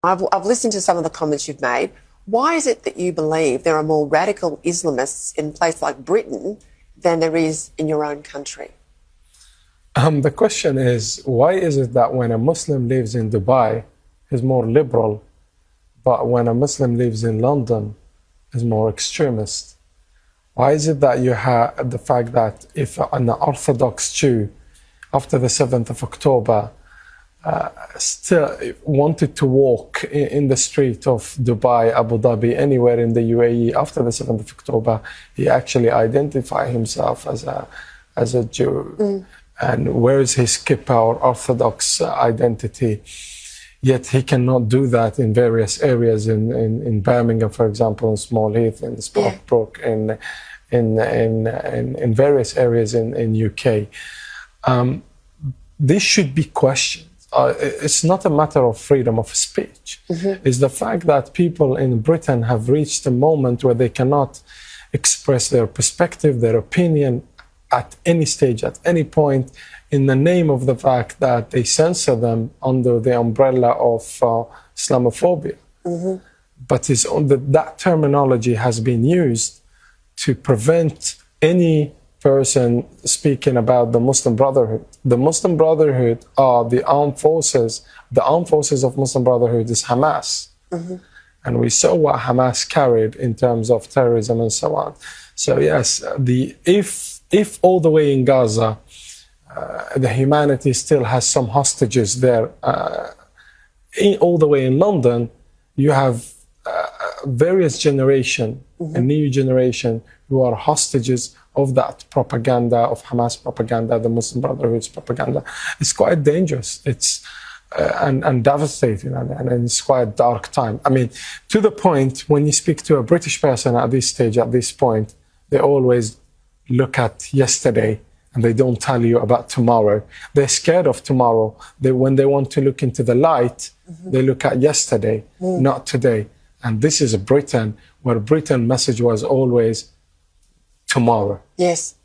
I've listened to some of the comments you've made. Why is it that you believe there are more radical Islamists in a place like Britain than there is in your own country? The question is, why is it that when a Muslim lives in Dubai, he's more liberal, but when a Muslim lives in London, he's more extremist? Why is it that you have the fact that if an Orthodox Jew, after the 7th of October, still wanted to walk in the street of Dubai, Abu Dhabi, anywhere in the UAE after the 7th of October, he actually identified himself as a Jew and wears his kippah or Orthodox identity. Yet he cannot do that in various areas in Birmingham, for example, in Small Heath, in Sparkbrook, in various areas in UK. This should be questioned. It's not a matter of freedom of speech. It's the fact that people in Britain have reached a moment where they cannot express their perspective, their opinion at any stage, at any point, in the name of the fact that they censor them under the umbrella of Islamophobia. But that terminology has been used to prevent any person speaking about the Muslim Brotherhood. The Muslim Brotherhood are the armed forces. The armed forces of Muslim Brotherhood is Hamas. And we saw what Hamas carried in terms of terrorism and so on. So yes, if all the way in Gaza, the humanity still has some hostages there, all the way in London, you have various generation, a new generation who are hostages of that propaganda, of Hamas propaganda, the Muslim Brotherhood's propaganda. It's quite dangerous. It's and devastating, and it's quite a dark time. I mean, to the point when you speak to a British person at this stage, at this point, they always look at yesterday and they don't tell you about tomorrow. They're scared of tomorrow. When they want to look into the light, they look at yesterday, not today. And this is a Britain where Britain message was always tomorrow. Yes.